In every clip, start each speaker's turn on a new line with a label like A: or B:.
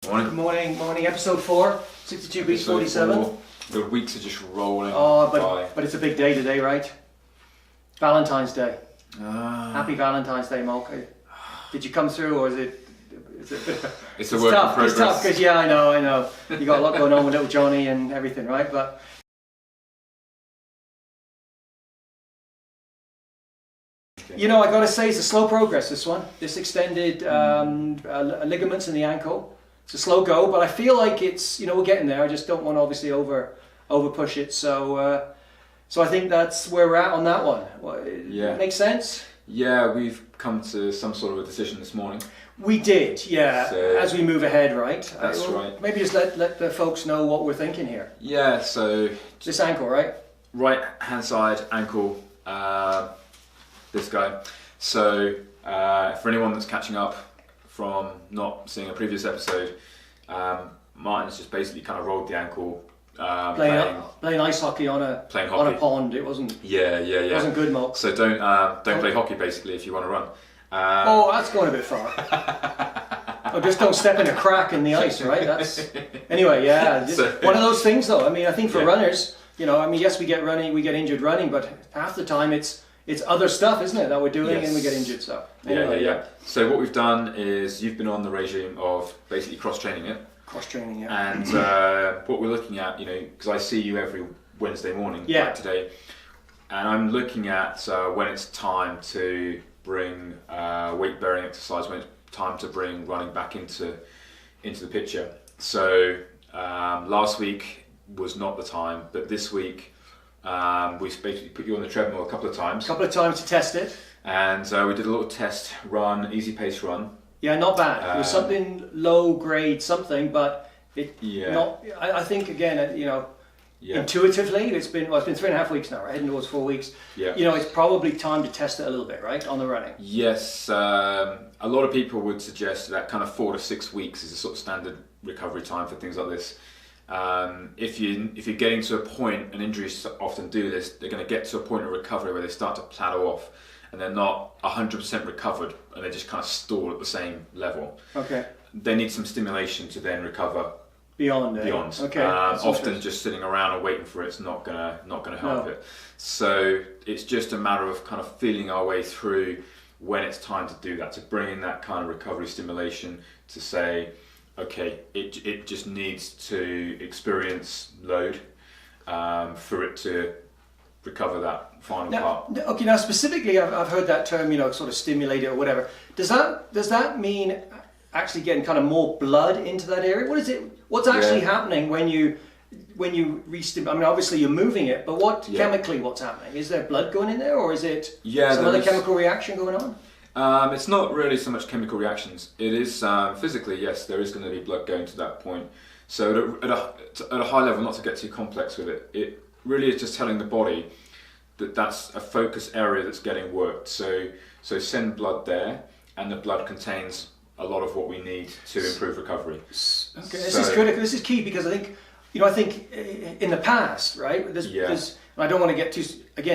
A: Morning.
B: Good morning, morning. Episode 4, 62 beats, 47.
A: The weeks are just rolling
B: by. But it's a big day today, right? Valentine's Day.
A: Happy
B: Happy Valentine's Day, Malc. Did you come through, or is it
A: it's a work in progress.
B: It's tough, because I know. You got a lot going on with little Johnny and everything, right? But I got to say, it's a slow progress, this one. This extended ligaments in the ankle. It's a slow go, but I feel like it's, we're getting there. I just don't want to obviously over push it. So I think that's where we're at on that one.
A: Yeah.
B: Makes sense?
A: Yeah, we've come to some sort of a decision this morning.
B: We did, yeah,
A: so,
B: as we move ahead, right?
A: That's right.
B: Maybe just let the folks know what we're thinking here.
A: Yeah, so...
B: This ankle, right?
A: Right hand side, ankle, this guy. So, for anyone that's catching up from not seeing a previous episode, Martin's just basically kind of rolled the ankle.
B: Playing ice hockey on a pond. It wasn't.
A: Yeah.
B: It wasn't good, Malc.
A: So don't play hockey basically if you want to run.
B: That's going a bit far. Just don't step in a crack in the ice, right? Anyway. Yeah, one of those things though. I mean, I think for runners, yes, we get injured running, but half the time it's other stuff, isn't it, that we're doing, and we get injured. So anyway,
A: yeah. So what we've done is you've been on the regime of basically cross-training it.
B: Cross-training, yeah.
A: And what we're looking at, because I see you every Wednesday morning, like today, and I'm looking at when it's time to bring weight-bearing exercise, when it's time to bring running back into the picture. So last week was not the time, but this week we basically put you on the treadmill a couple of times.
B: To test it.
A: And we did a little test run, easy pace run.
B: Yeah, not bad. It was something low grade, but not. I think again, intuitively, it's been 3.5 weeks now, right? Heading towards 4 weeks.
A: Yeah.
B: It's probably time to test it a little bit, right, on the running.
A: Yes, a lot of people would suggest that kind of 4 to 6 weeks is a sort of standard recovery time for things like this. If you're getting to a point, and injuries often do this, they're going to get to a point of recovery where they start to plateau off, and they're not 100% recovered, and they just kind of stall at the same level.
B: Okay.
A: They need some stimulation to then recover.
B: Beyond. Okay.
A: Often just sitting around and waiting for it's not gonna help it. So it's just a matter of kind of feeling our way through when it's time to do that, to bring in that kind of recovery stimulation, to say, okay, it just needs to experience load for it to recover that final part.
B: Okay, now specifically, I've heard that term, sort of stimulate it or whatever. Does that mean actually getting kind of more blood into that area? What is it? What's actually happening when you re-stimulate? I mean, obviously you're moving it, but chemically what's happening? Is there blood going in there, or is it some other chemical reaction going on?
A: It's not really so much chemical reactions. It is physically, yes, there is going to be blood going to that point. So at a high level, not to get too complex with it, it really is just telling the body that that's a focus area that's getting worked. So send blood there, and the blood contains a lot of what we need to improve recovery.
B: Okay, this is critical. This is key, because I think in the past, right? There's and I don't want to get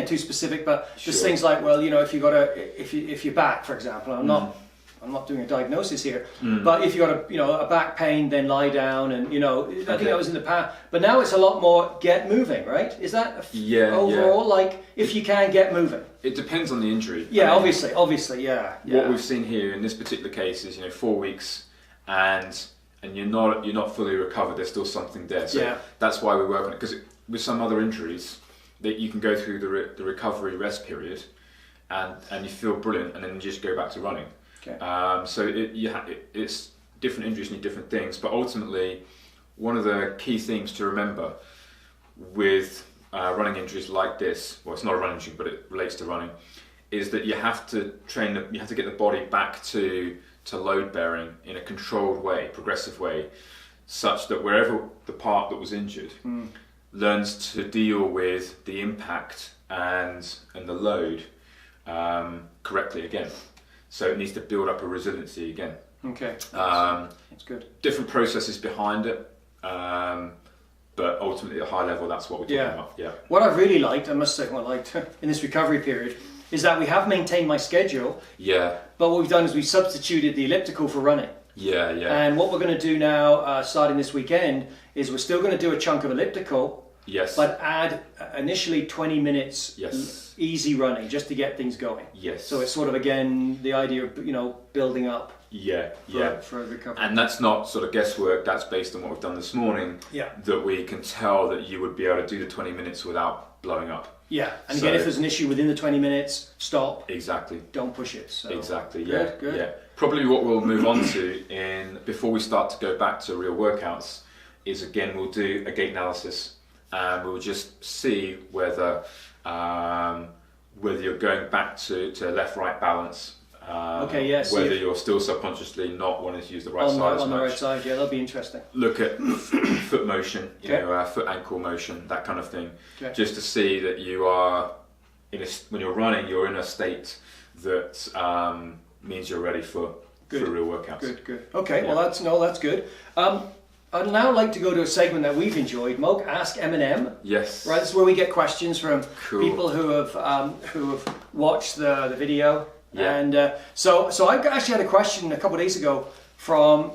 B: too specific, but there's things like, if you're back, for example. I'm not doing a diagnosis here, but if you've got a back pain, then lie down, and I think that was in the past. But now it's a lot more get moving, right? Is that overall like if you can get moving?
A: It depends on the injury.
B: Yeah, obviously, yeah.
A: What we've seen here in this particular case is 4 weeks, and you're not fully recovered. There's still something there. So that's why we work on it, because with some other injuries, that you can go through the recovery rest period, and you feel brilliant, and then you just go back to running.
B: Okay.
A: So it's different injuries need different things, but ultimately, one of the key things to remember with running injuries like this, well, it's not a running injury, but it relates to running, is that you have to you have to get the body back to load bearing in a controlled way, progressive way, such that wherever the part that was injured learns to deal with the impact and the load correctly again. So it needs to build up a resiliency again.
B: Okay, that's good.
A: Different processes behind it, but ultimately at a high level, that's what we're talking about. Yeah.
B: What I've really liked, I must say, in this recovery period, is that we have maintained my schedule.
A: Yeah.
B: But what we've done is we've substituted the elliptical for running.
A: Yeah, yeah.
B: And what we're going to do now, starting this weekend, is we're still going to do a chunk of elliptical.
A: Yes.
B: But add initially 20 minutes easy running just to get things going.
A: Yes.
B: So it's sort of, again, the idea of, building up. For a recovery.
A: And that's not sort of guesswork, that's based on what we've done this morning.
B: Yeah.
A: That we can tell that you would be able to do the 20 minutes without blowing up.
B: Yeah. And again, if there's an issue within the 20 minutes, stop.
A: Exactly.
B: Don't push it. So.
A: Exactly,
B: Good.
A: Yeah. Probably what we'll move on to before we start to go back to real workouts is, again, we'll do a gait analysis. And we'll just see whether you're going back to left-right balance. Whether you're still subconsciously not wanting to use the right side as much.
B: On the right side, yeah, that'll be interesting.
A: Look at foot motion, foot ankle motion, that kind of thing, just to see that you are when you're running, you're in a state that means you're ready for real workouts.
B: Good. Okay, well that's good. I'd now like to go to a segment that we've enjoyed, Malc Ask M&M.
A: Yes.
B: Right, this is where we get questions from people who have watched the video. Yeah. And so I actually had a question a couple of days ago from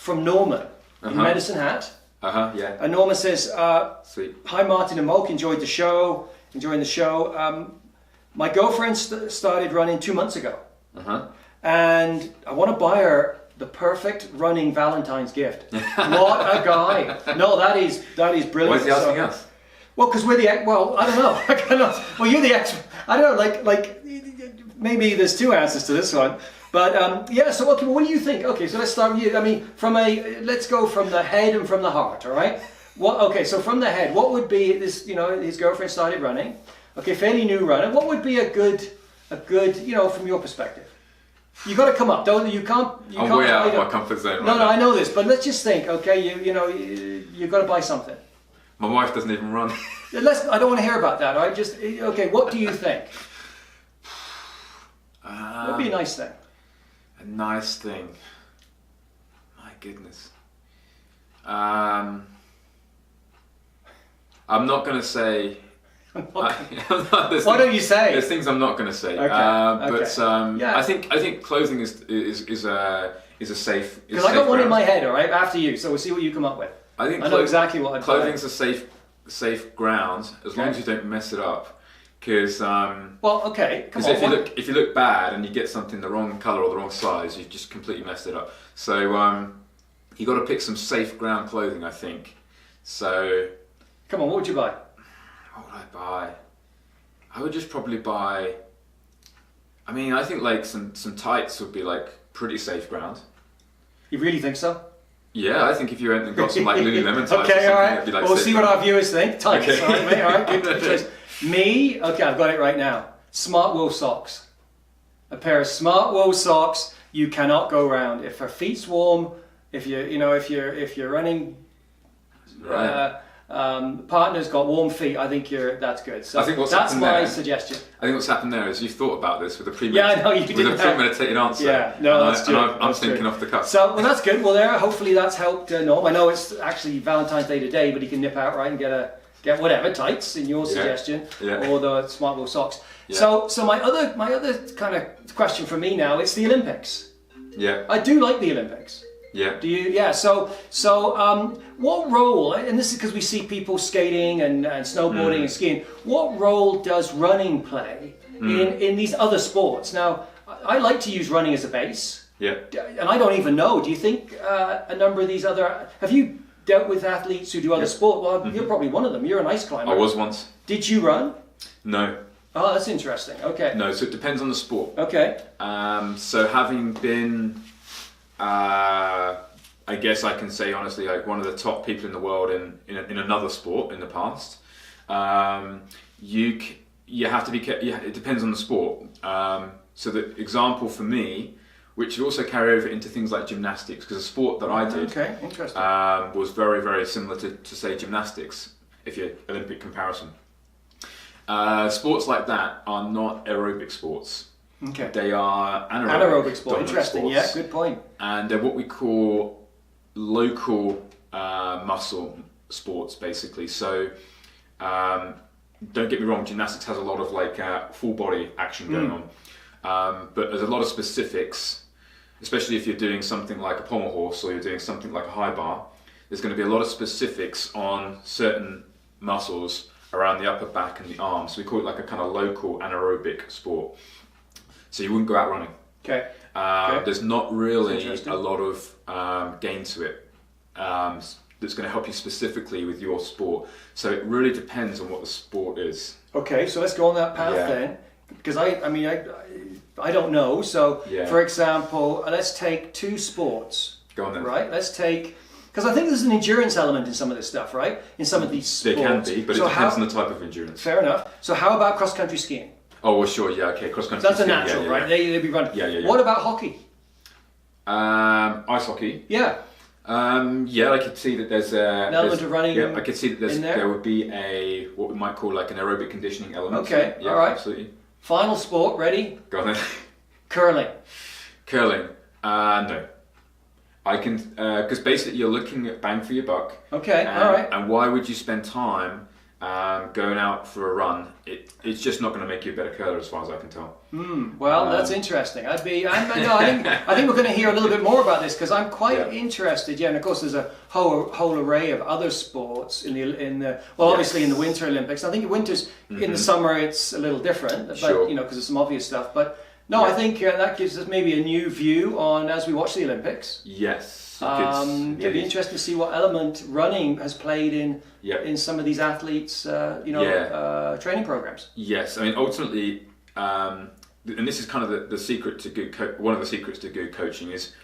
B: Norman in Medicine Hat.
A: Yeah.
B: And Norman says,
A: Sweet.
B: Hi Martin and Malc, enjoying the show. My girlfriend started running 2 months ago. And I want to buy her the perfect running Valentines gift. What a guy! No, that is brilliant.
A: Why is he asking us?
B: Well, because we're I don't know. Well, you're the expert. I don't know. Like maybe there's two answers to this one. But so okay. Well, what do you think? Okay, so let's start with you. I mean, let's go from the head and from the heart. All right. Okay, so from the head, what would be this? His girlfriend started running. Okay, fairly new runner. What would be a good, from your perspective? You got to come up, don't you?
A: I'm way out of my comfort zone.
B: No, I know this, but let's just think. Okay, you've got to buy something.
A: My wife doesn't even run.
B: I don't want to hear about that. All right, just okay. What do you think? What would be a nice thing?
A: A nice thing. My goodness. I'm not going to say.
B: Why don't you say?
A: There's things I'm not going to say.
B: Okay.
A: I think clothing is a safe.
B: Because I got one in my head. All right, after you, so we'll see what you come up with.
A: I
B: know exactly what I'd buy.
A: Clothing's a safe ground as long as you don't mess it up. Because come on. If you look bad and you get something the wrong color or the wrong size, you've just completely messed it up. So you got to pick some safe ground clothing, I think. So
B: come on, what would you buy?
A: What would I buy? I would just probably buy. I mean, I think like some tights would be like pretty safe ground.
B: You really think so?
A: Yeah, I think if you went and got some like Lululemon tights.
B: Okay, all right.
A: Be like
B: we'll see what our viewers think. Tights,
A: okay.
B: All right, mate. All right, good choice. Me, okay, I've got it right now. Smart wool socks. A pair of smart wool socks. You cannot go wrong. If her feet's warm, if you're running.
A: Right.
B: Partner's got warm feet. I think that's good. So
A: I think
B: that's my suggestion.
A: I think what's happened there is you've thought about this with a
B: premeditated
A: answer.
B: Yeah, no, that's true.
A: I'm thinking off the cuff.
B: So that's good. Well, hopefully that's helped Norm. I know it's actually Valentine's Day today, but he can nip out right and get whatever tights in your suggestion or the smart wool socks. Yeah. So my other kind of question for me now, it's the Olympics.
A: Yeah.
B: I do like the Olympics.
A: Yeah.
B: Do you? Yeah. So what role? And this is because we see people skating and snowboarding and skiing. What role does running play in these other sports? Now, I like to use running as a base.
A: Yeah.
B: And I don't even know. Do you think a number of these other? Have you dealt with athletes who do other sport? Well, you're probably one of them. You're an ice climber.
A: I was once.
B: Did you run?
A: No.
B: Oh, that's interesting. Okay.
A: No. So it depends on the sport.
B: Okay.
A: So having been. I guess I can say honestly, like one of the top people in the world in another sport in the past. You have to be. It depends on the sport. So the example for me, which would also carry over into things like gymnastics, because the sport that I did,
B: interesting,
A: was very very similar to say gymnastics. If you're Olympic comparison, sports like that are not aerobic sports.
B: Okay.
A: They are
B: anaerobic sport. Interesting.
A: Sports.
B: Yeah, good point.
A: And they're what we call local muscle sports, basically. So, don't get me wrong, gymnastics has a lot of like full body action going on, but there's a lot of specifics especially if you're doing something like a pommel horse or you're doing something like a high bar, there's going to be a lot of specifics on certain muscles around the upper back and the arms. So we call it like a kind of local anaerobic sport. So you wouldn't go out running.
B: Okay.
A: There's not really a lot of gain to it that's going to help you specifically with your sport. So it really depends on what the sport is.
B: Okay, so let's go on that path then. Because I don't know. So for example, let's take two sports.
A: Go on then.
B: Right. Let's take. Because I think there's an endurance element in some of this stuff, right? In some of these sports.
A: There can be, but it depends on the type of endurance.
B: Fair enough. So how about cross-country skiing?
A: Oh, well, sure, yeah, okay, cross-country
B: So that's
A: skiing,
B: a natural, right? They'd be running.
A: Yeah.
B: What about hockey?
A: Ice hockey?
B: Yeah.
A: I could see that there's
B: an element of running.
A: Yeah, I could see that there would be what we might call like an aerobic conditioning element.
B: Okay,
A: yeah,
B: all right.
A: Absolutely.
B: Final sport, ready?
A: Go on then.
B: Curling.
A: Curling? No. I can, because basically you're looking at bang for your buck.
B: Okay, all right.
A: And why would you spend time going out for a run? It's just not going to make you a better curler, as far as I can tell.
B: Well, that's interesting. I think we're going to hear a little bit more about this because I'm quite interested. Yeah, and of course there's a whole array of other sports obviously in the Winter Olympics. I think in the summer it's a little different, but because there's some obvious stuff. But no, I think that gives us maybe a new view on as we watch the Olympics.
A: Yes.
B: It'd be interesting to see what element running has played in some of these athletes, training programs.
A: Yes, I mean ultimately, and this is kind of the secret to good. One of the secrets to good coaching is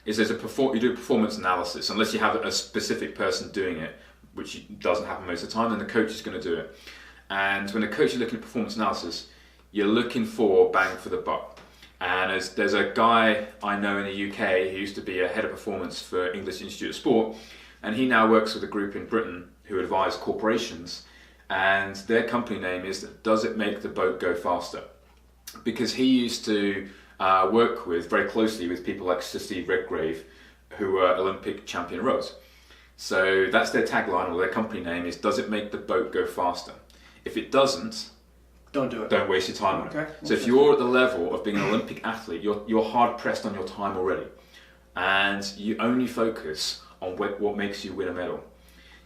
A: you do a performance analysis. Unless you have a specific person doing it, which doesn't happen most of the time, then the coach is going to do it. And when a coach is looking at performance analysis, you're looking for bang for the buck. And there's a guy I know in the UK who used to be a head of performance for English Institute of Sport, and he now works with a group in Britain who advise corporations, and their company name is Does It Make the Boat Go Faster? Because he used to work very closely with people like Sir Steve Redgrave, who were Olympic champion rowers. So that's their tagline, or their company name is Does It Make the Boat Go Faster? If it doesn't,
B: don't do it.
A: Don't waste your time on
B: it.
A: So if you're at the level of being an Olympic athlete, you're hard pressed on your time already, and you only focus on what makes you win a medal.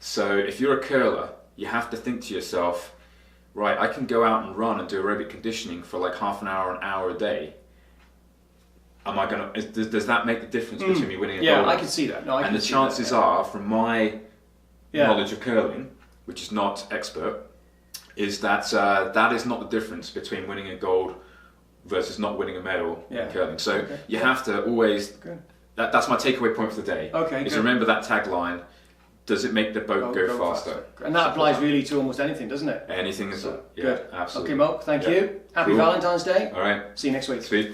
A: So if you're a curler, you have to think to yourself, right, I can go out and run and do aerobic conditioning for like half an hour a day. Does that make the difference between me winning a gold?
B: Yeah, I can see that. No,
A: and the chances are, from my knowledge of curling, which is not expert, is that that is not the difference between winning a gold versus not winning a medal in curling. So you have to always. That's my takeaway point for the day.
B: Okay.
A: Is remember that tagline. Does it make the boat go faster?
B: And that applies really to almost anything, doesn't it?
A: Anything is
B: good.
A: Absolutely.
B: Okay, Malc, thank you. Happy Valentine's Day.
A: All right.
B: See you next week.
A: Sweet.